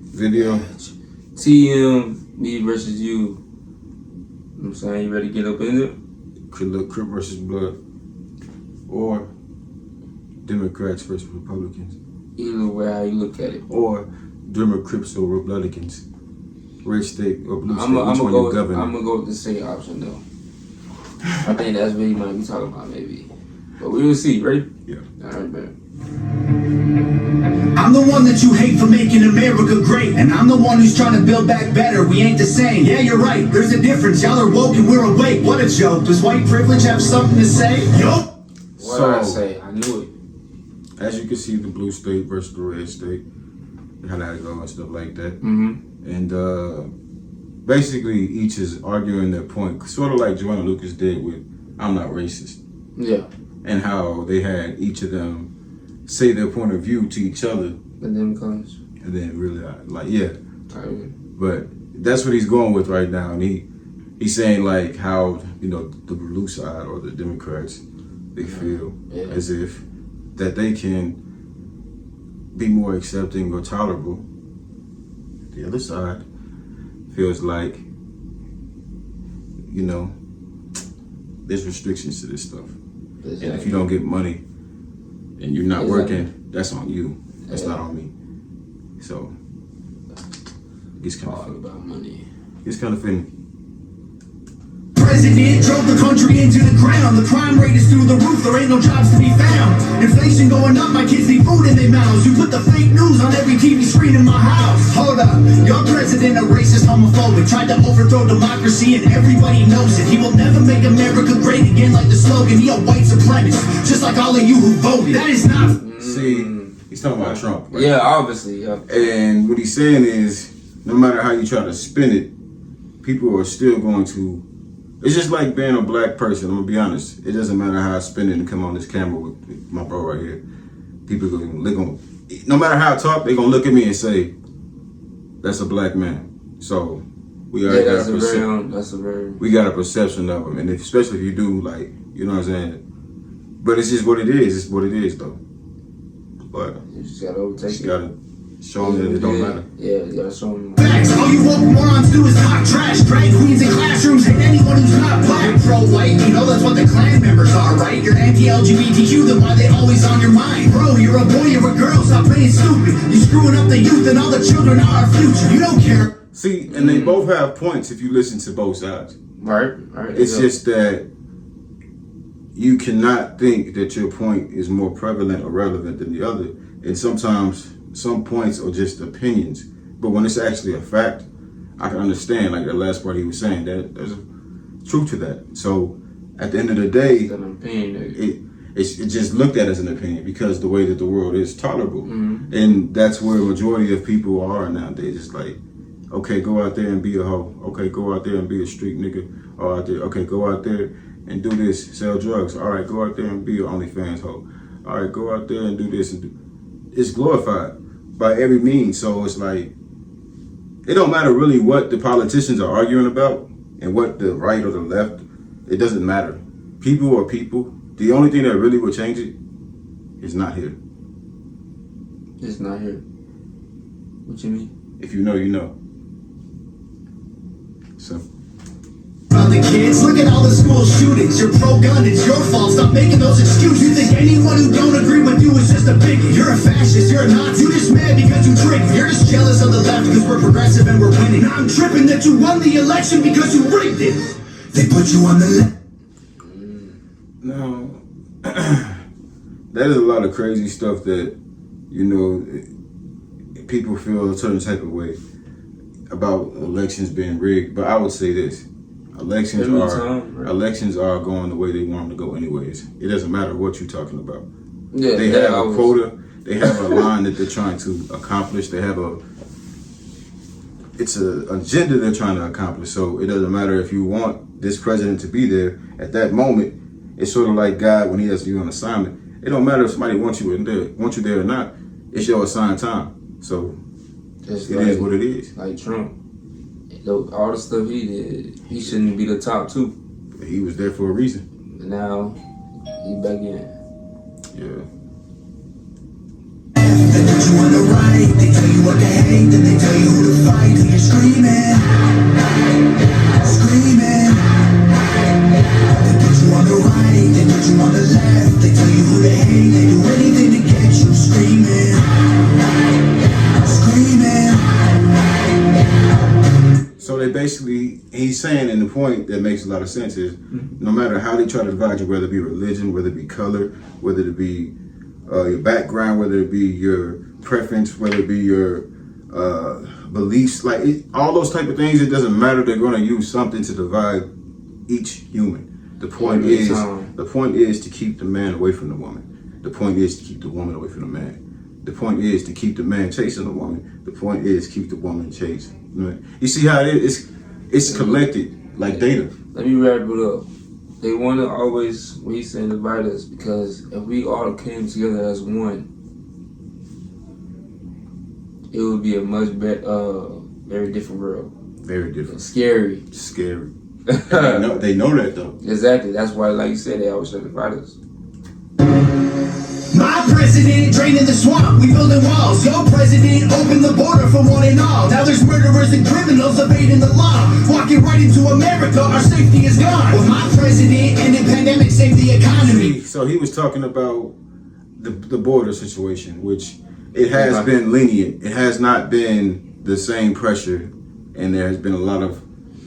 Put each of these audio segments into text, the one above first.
video. TM, me versus you. You know what I'm saying? You ready to get up in it? Crip versus Blood. Or Democrats versus Republicans. Either way, how you look at it. Or Democrats or Republicans. Red state or blue state. I'm Which one you govern? gonna go with the same option though. I think that's what you might be talking about, maybe. But we will see. Ready? Yeah. All right, man. I'm the one that you hate for making America great, and I'm the one who's trying to build back better. We ain't the same. Yeah, you're right. There's a difference. Y'all are woke and we're awake. What a joke. Does white privilege have something to say? Yup. What did I say? I knew it. As you can see, the blue state versus the red state, how that go and stuff like that. Mm-hmm. And basically, each is arguing their point, sort of like Joanna Lucas did with "I'm not racist." Yeah. And how they had each of them say their point of view to each other. And then comes. And then really, like, yeah. Right. But that's what he's going with right now. And he's saying, like, how, you know, the blue side or the Democrats, they feel as if that they can be more accepting or tolerable. The other side feels like, you know, there's restrictions to this stuff. Exactly. And if you don't get money and you're not working, that's on you. That's not on me. So it's kind of all about money. It's kind of funny. President drove the country into the ground. The crime rate is through the roof. There ain't no jobs to be found. Inflation going up. My kids need food in their mouths. You put the fake news on every TV screen in my house. Hold up. Your president a racist, homophobic. Tried to overthrow democracy and everybody knows it. He will never make America great again like the slogan. He a white supremacist, just like all of you who voted. That is not... See, he's talking about Trump, right? Yeah, obviously. Yeah. And what he's saying is, no matter how you try to spin it, people are still going to... It's just like being a black person. I'm gonna be honest. It doesn't matter how I spin it and come on this camera with my bro right here. People gonna, no matter how I talk, they're gonna look at me and say, "That's a black man." So we already got we got a perception of him, and especially if you do, like, you know what I'm saying. But it's just what it is. It's what it is, though. But you just gotta overtake it. Gotta show them that it don't matter. Yeah, you gotta show them. Facts. All you woke morons do is talk trash. Drag queens in classrooms. Hate anyone who's not black. Pro-white. You know that's what the Klan members are, right? You're anti-LGBTQ. Then why they always on your mind? Bro, you're a boy, you're a girl. Stop playing stupid. You're screwing up the youth, and all the children are our future. You don't care. See, and they both have points if you listen to both sides. Right. It's just that you cannot think that your point is more prevalent or relevant than the other. And sometimes some points are just opinions. But when it's actually a fact, I can understand, like the last part he was saying, that there's a truth to that. So at the end of the day, it's an opinion. It's just looked at as an opinion because the way that the world is tolerable. Mm-hmm. And that's where a majority of people are nowadays. It's like, okay, go out there and be a hoe. Okay, go out there and be a street nigga. Or out there, okay, go out there and do this, sell drugs. All right, go out there and be an OnlyFans hoe. All right, go out there and do this and do. It's glorified by every means. So it's like, it don't matter really what the politicians are arguing about and what the right or the left, it doesn't matter. People are people. The only thing that really will change it is not here. It's not here. What you mean? If you know, you know. So. The kids, look at all the school shootings. You're pro-gun, it's your fault. Stop making those excuses. You think anyone who don't agree with you is just a bigot. You're a fascist, you're a Nazi. You're just mad because you drink. You're just jealous of the left because we're progressive and we're winning. Now I'm tripping that you won the election because you rigged it. They put you on the left. No, that is a lot of crazy stuff that, you know, people feel a certain type of way about elections being rigged. But I would say this. Elections are going the way they want them to go anyways. It doesn't matter what you're talking about. Yeah, they have a quota. They have a line that they're trying to accomplish. They have it's an agenda they're trying to accomplish. So it doesn't matter if you want this president to be there at that moment. It's sort of like God when he has you on assignment. It don't matter if somebody wants you there or not. It's your assigned time. So it is what it is. Like Trump. All the stuff he did, he shouldn't be the top two. He was there for a reason. And now, he back in. Yeah. They put you on the right, they tell you what to have. hate, then they tell you who to fight. Till you're screaming, screaming. They put you on the right, they put you on the left. They tell you who to hate, they do anything to get you screaming, screaming. So they basically, he's saying, and the point that makes a lot of sense is, no matter how they try to divide you, whether it be religion, whether it be color, whether it be your background, whether it be your preference, whether it be your beliefs, like all those type of things, it doesn't matter. They're going to use something to divide each human. The point is to keep the man away from the woman. The point is to keep the woman away from the man. The point is to keep the man chasing the woman. The point is keep the woman chasing. You see how it is? It's collected like data. Let me wrap it up. They want to always, what he's saying, divide us, because if we all came together as one, it would be a much better, very different world. Very different. Scary. Scary. They know that though. Exactly. That's why, like you said, they always try to divide us. My president draining the swamp, we building walls. Your president opened the border for one and all. Now there's murderers and criminals evading the law. Walking right into America, our safety is gone. Well, my president ended pandemic, saved the economy. So he was talking about the border situation, which it has been lenient. It has not been the same pressure, and there has been a lot of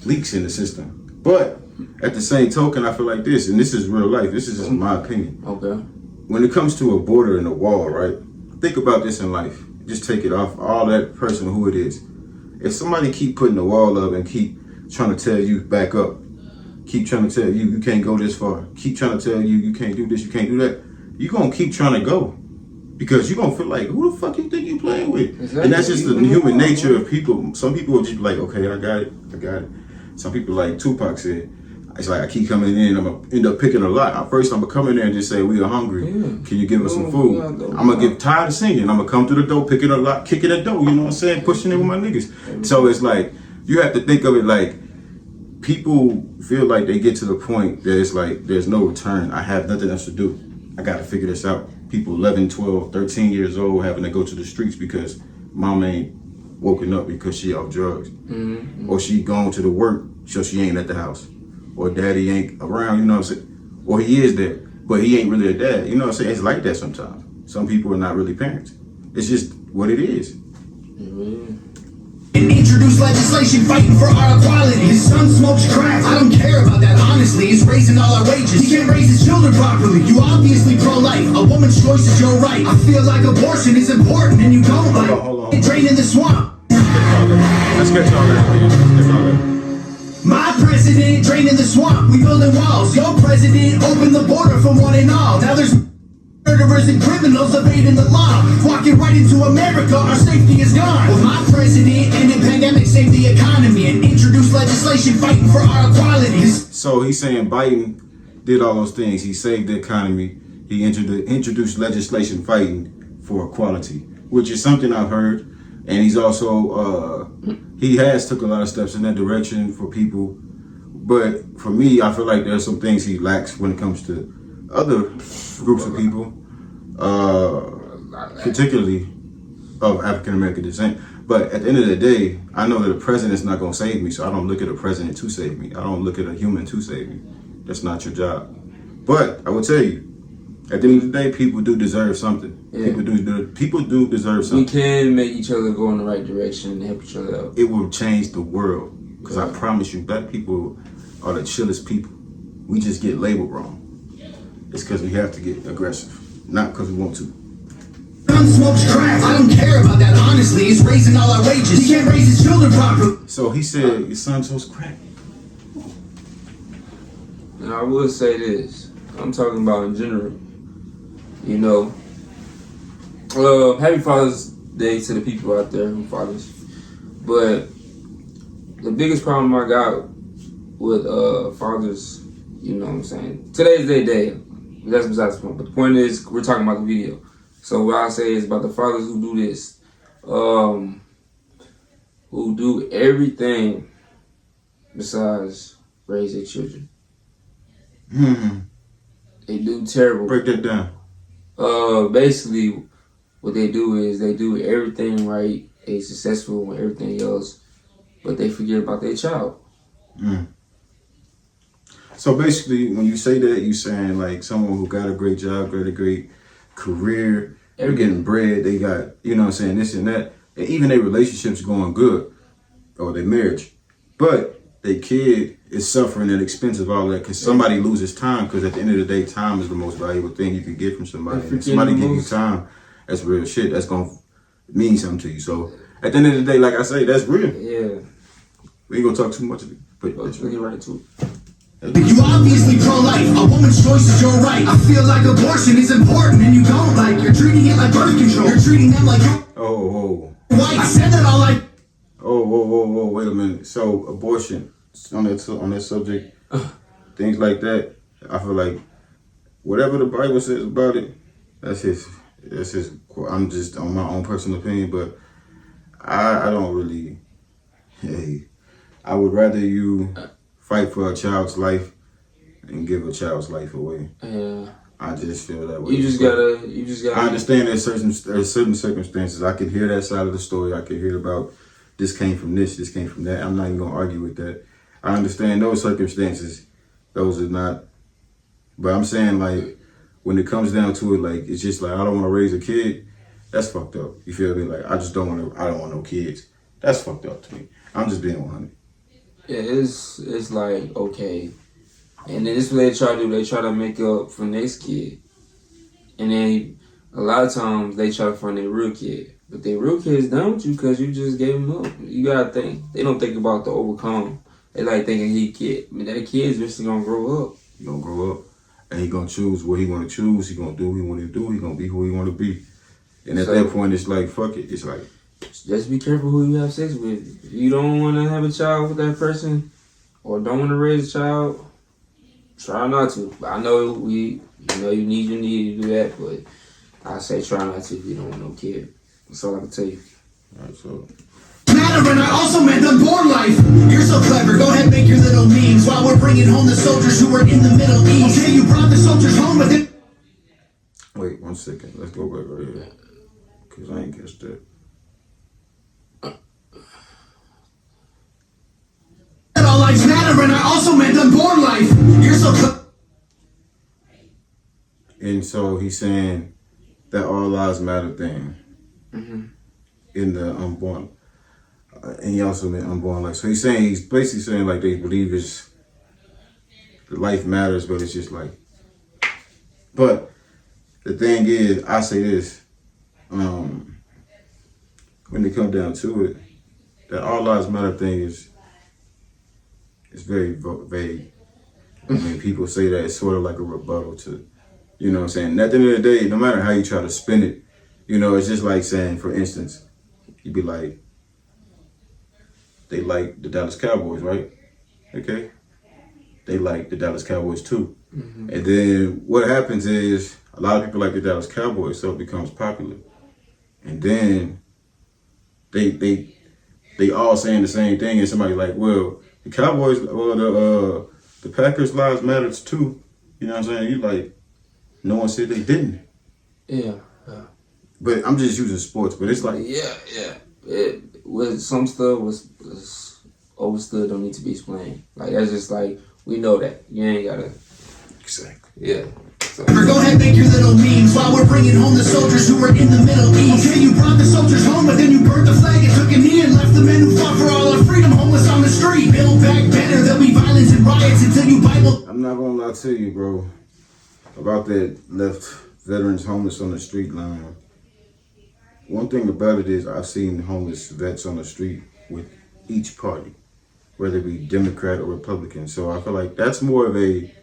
leaks in the system. But at the same token, I feel like this, and this is real life, this is just my opinion. Okay. When it comes to a border and a wall, right? Think about this in life. Just take it off all that person who it is. If somebody keep putting the wall up and keep trying to tell you back up, keep trying to tell you you can't go this far, keep trying to tell you you can't do this, you can't do that, you're going to keep trying to go. Because you're going to feel like, who the fuck you think you playing with? Exactly. And that's just the human nature of people. Some people will just be like, okay, I got it. Some people, like Tupac said, it's like I keep coming in, I'm going to end up picking a lot. First, I'm going to come in there and just say, we are hungry. Yeah. Can you give us some food? I'm going to get tired of singing. I'm going to come to the door, picking a lot, kicking the door, you know what I'm saying? Pushing it with my niggas. So it's like, you have to think of it like, people feel like they get to the point that it's like, there's no return. I have nothing else to do. I got to figure this out. People 11, 12, 13 years old having to go to the streets because mom ain't woken up because she off drugs. Mm-hmm. Or she gone to the work so she ain't at the house. Or daddy ain't around, you know what I'm saying? Or he is there, but he ain't really a dad. You know what I'm saying? It's like that sometimes. Some people are not really parents. It's just what it is. Mm-hmm. And introduce legislation fighting for our equality. His son smokes crack. I don't care about that, honestly. He's raising all our wages. He can't raise his children properly. You obviously pro-life. A woman's choice is your right. I feel like abortion is important and you don't like it. Draining the swamp. Let's get all that. My president draining the swamp, we building walls. Your president opened the border for one and all. Now there's murderers and criminals evading the law. Walking right into America, our safety is gone. Well, my president ended pandemic, saved the economy, and introduced legislation fighting for our equality. So he's saying Biden did all those things. He saved the economy. He introduced legislation fighting for equality, which is something I've heard. And he's also, he has took a lot of steps in that direction for people. But for me, I feel like there's some things he lacks when it comes to other groups of people, particularly of African-American descent. But at the end of the day, I know that the president's not going to save me, so I don't look at a president to save me. I don't look at a human to save me. That's not your job. But I will tell you, at the end of the day, people do deserve something. Yeah. People do deserve something. We can make each other go in the right direction and help each other out. It will change the world. Because I promise you, black people are the chillest people. We just get labeled wrong. It's because we have to get aggressive, not because we want to. Son smokes crack. I don't care about that, honestly. He's raising all our wages. He can't raise his children properly. So he said, your son smokes crack. And I will say this. I'm talking about in general. You know, happy Father's Day to the people out there who fathers. But the biggest problem I got with fathers, you know what I'm saying? Today's their day. That's besides the point. But the point is, we're talking about the video. So what I say is about the fathers who do this, who do everything besides raise their children. Mm-hmm. They do terrible. Break that down. Basically, what they do is they do everything right they successful and everything else, but they forget about their child. Mm. So basically, when you say that, you saying like someone who got a great job, got a great career, they're getting bread, they got, you know what I'm saying, this and that, and even their relationship's going good, or their marriage, but their kid is suffering at the expense of all that because somebody loses time, because at the end of the day, time is the most valuable thing you can get from somebody. And if somebody give you time, that's real shit. That's going to mean something to you. So at the end of the day, like I say, that's real. Yeah. We ain't going to talk too much of it, but Let's get right to it. You obviously pro-life, a woman's choice is your right. I feel like abortion is important and you don't like. You're treating it like birth control. You're treating them like your wife. I said that all like. Whoa, wait a minute. So abortion, on that subject, things like that, I feel like whatever the Bible says about it, that's his, I'm just on my own personal opinion, but I don't really, I would rather you fight for a child's life and give a child's life away. Yeah. I just feel that way. You just gotta. I understand there's certain circumstances. I can hear that side of the story. I can hear about this came from this came from that. I'm not even gonna argue with that. I understand those circumstances. Those are not. But I'm saying like when it comes down to it, like it's just like I don't want to raise a kid. That's fucked up. You feel me? Like I don't want no kids. That's fucked up to me. I'm just being 100. Yeah, it's like, okay. And then this is what they try to do. They try to make up for next kid. And then a lot of times they try to find their real kid. But their real kid's done with you because you just gave him up. You gotta think. They don't think about the overcome. They like thinking I mean, that kid's just gonna grow up. He gonna grow up and he gonna choose what he wanna choose. He gonna do what he wanna do. He gonna be who he wanna be. And at that point, it's like, fuck it. It's like, just be careful who you have sex with. If you don't want to have a child with that person or don't want to raise a child, try not to. But I know you need to do that, but I say try not to if you don't want no kid. That's all I can tell you. all right, so. Matter, and I also meant unborn life. You're so clever, go ahead and make your little memes while we're bringing home the soldiers who were in the Middle East. Okay, you brought the soldiers home, but then. Wait 1 second. Let's go back right here. Because I ain't guessed that. All lives matter, and I also meant unborn life. You're so clever. And so he's saying that all lives matter thing in the unborn. And he also meant unborn life. So he's basically saying like they believe the life matters, but it's just like. But the thing is, I say this, when it comes down to it, that all lives matter thing is very vague. I mean, people say that it's sort of like a rebuttal to, you know what I'm saying? At the end of the day, no matter how you try to spin it, you know, it's just like saying, for instance, you'd be like, they like the Dallas Cowboys, right? Okay? They like the Dallas Cowboys too. Mm-hmm. And then what happens is a lot of people like the Dallas Cowboys, so it becomes popular. And then they all saying the same thing, and somebody like, well, the Cowboys, well, the Packers' lives matters too. You know what I'm saying? You like, no one said they didn't. Yeah. But I'm just using sports, but it's like. Yeah. With some stuff was overstood, don't need to be explained. Like, that's just like, we know that. You ain't gotta. Exactly. Yeah. So. Go ahead and make your little memes while we're bringing home the soldiers who were in the Middle East. Okay, you brought the soldiers home, but then you burnt the flag and took a knee and left the men who fought for all our freedom homeless on the street. Build back better, there'll be violence and riots until you Bible. I'm not gonna lie to you, bro, about that left veterans homeless on the street line. One thing about it is I've seen homeless vets on the street with each party, whether it be Democrat or Republican. So I feel like that's more of a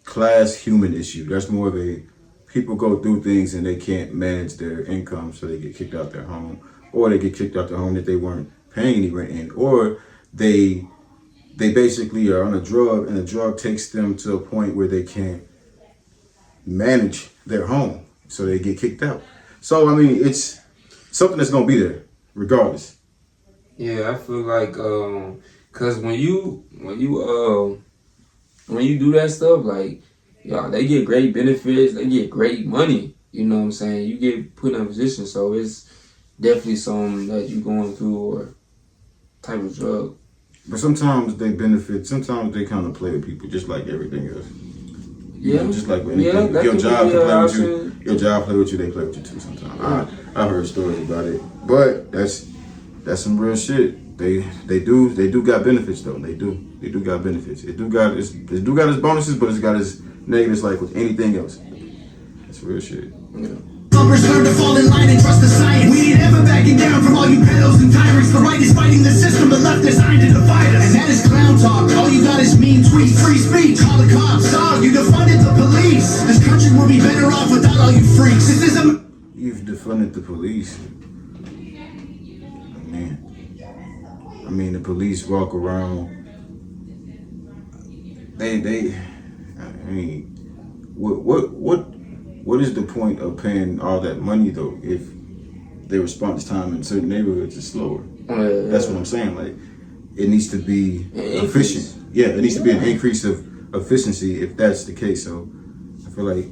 class human issue. That's more of a people go through things and they can't manage their income, so they get kicked out their home, or they get kicked out their home that they weren't paying any rent in, or they basically are on a drug and the drug takes them to a point where they can't manage their home, so they get kicked out. So I mean, it's something that's gonna be there regardless. Yeah, I feel like cause when you do that stuff, like, y'all, they get great benefits, they get great money. You know what I'm saying? You get put in a position, so it's definitely something that you going through or type of drug. But sometimes they benefit. Sometimes they kind of play with people, just like everything else. You know, just like with anything. If your job can play with you, your job play with you, they play with you too sometimes. I've heard stories about it, but that's some real shit. They do got benefits though. They do got benefits. It do got its bonuses, but it's got its negatives like with anything else. That's real shit. Yeah. Numbers learn to fall in line and trust the science. We ain't ever backing down from all you pedos and tyrants. The right is fighting the system, the left designed to divide us. And that is clown talk. All you got is mean tweets, free speech. Call the cops, dog. You defunded the police. This country will be better off without all you freaks. This is a... You've defunded the police. I mean, the police walk around. What is the point of paying all that money though if their response time in certain neighborhoods is slower? That's what I'm saying. Like, it needs to be efficient. Yeah, it needs to be an increase of efficiency if that's the case. So I feel like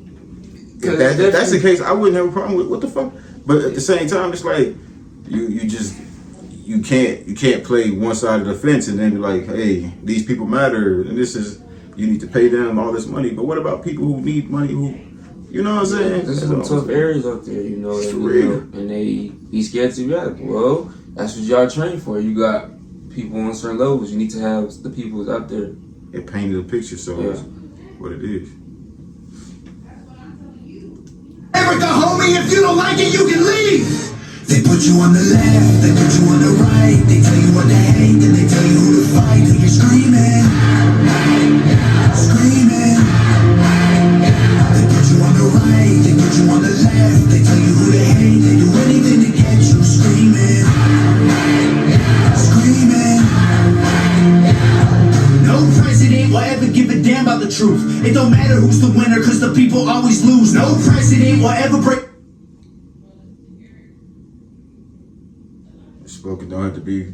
if that's the case, I wouldn't have a problem with what the fuck. But at the same time, it's like you can't play one side of the fence and then be like, hey, these people matter and you need to pay them all this money. But what about people who need money who, you know what I'm saying? There's some tough areas out there, you know, and they be scared to react. Well, that's what y'all train for. You got people on certain levels. You need to have the people out there. It painted a picture, so it's what it is. Erica, homie, if you don't like it, you can leave. They put you on the left, they put you on the right. They tell you what to hate, then they tell you who to fight. Till you're screaming, screaming. They put you on the right, they put you on the left. They tell you who to hate, they do anything to get you screaming, screaming. No president will ever give a damn about the truth. It don't matter who's the winner, cause the people always lose. No president will ever break. Spoken don't have to be,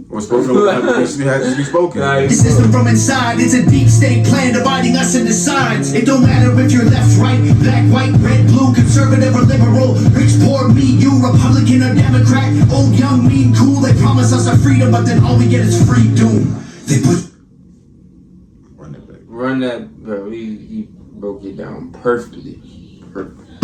or spoken don't have to be spoken. The system from inside, it's a deep state plan dividing us into sides. It don't matter if you're left, right, black, white, red, blue, conservative or liberal, rich, poor, me, you, Republican or Democrat, old, young, mean, cool. They promise us our freedom, but then all we get is free doom. They put Run that, bro. He broke it down perfectly.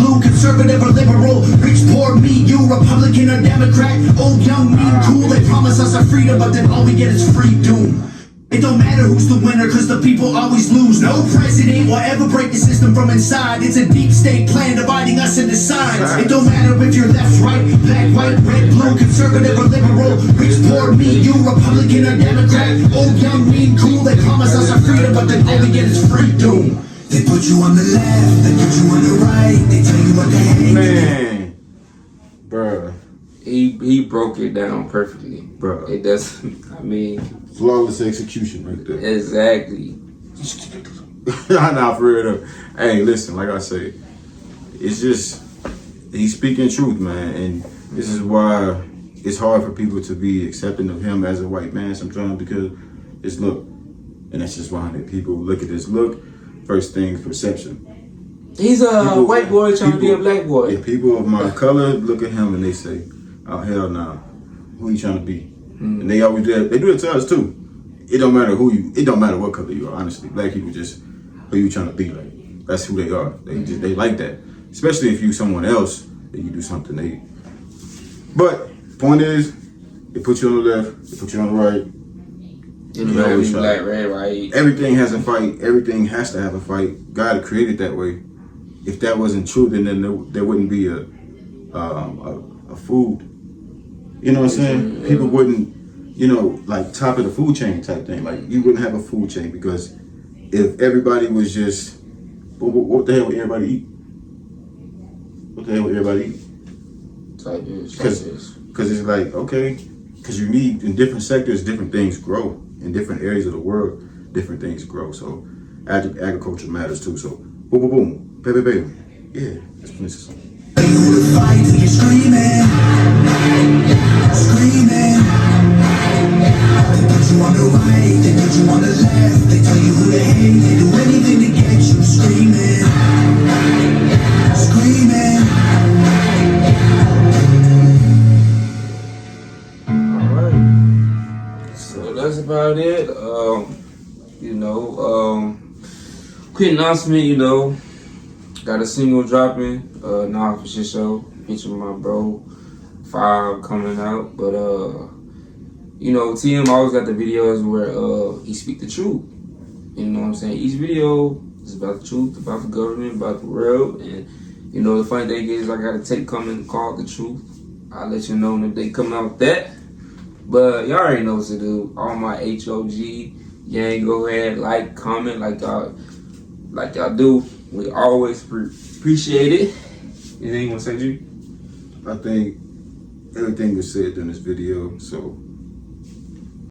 blue, conservative or liberal, rich, poor, me, you, Republican or Democrat, old, young, mean, cool. They promise us our freedom, but then all we get is free doom. It don't matter who's the winner, cause the people always lose. No president will ever break the system from inside. It's a deep state plan dividing us into sides. It don't matter if you're left, right, black, white, red, blue, conservative or liberal, rich, poor, me, you, Republican or Democrat, old, young, mean, cool. They promise us our freedom, but then all we get is free doom. They put you on the left, they put you on the right, they tell you what to hate. Man, bruh. He broke it down perfectly. Bruh. It does, I mean. Flawless execution right there. Exactly. Nah, for real though. Hey, listen, like I say, it's just, he's speaking truth, man. And this is why it's hard for people to be accepting of him as a white man sometimes, because it's look. And that's just why people look at this look. First thing, perception. He's a white boy trying to be a black boy. Yeah, people of my color look at him and they say, oh, hell nah. Who you trying to be? And they always do that. They do it to us too. It don't matter it don't matter what color you are, honestly. Black people just, who you trying to be like. That's who they are. They like that. Especially if you someone else and you do something But, point is, they put you on the left, they put you on the right. Black, red, right. Everything has a fight. Everything has to have a fight. God created that way. If that wasn't true, then there wouldn't be a food. You know what I'm saying? People wouldn't, like top of the food chain type thing. Like, you wouldn't have a food chain, because if everybody was just, what the hell would everybody eat? What the hell would everybody eat? Because it's like, okay, because you need, in different sectors, different things grow. In different areas of the world, different things grow. So agriculture matters too. So boom, boom, boom, baby, baby. Yeah, that's Princess. Who to fight till you're screaming, screaming. They put you on the right, they put you on the left. They tell you who to hate, they do anything to get you screaming, screaming. You know, quick announcement. You know, got a single dropping. Nah, for sure. Featuring my bro 5 coming out, but you know, TM always got the videos where he speak the truth. You know what I'm saying? Each video is about the truth, about the government, about the world, and you know the funny thing is I got a tape coming called The Truth. I'll let you know if they come out with that. But y'all already know what to do. All my HOG gang, go ahead, like, comment, like y'all do. We always appreciate it. Anything you want to say, G? I think everything was said in this video, so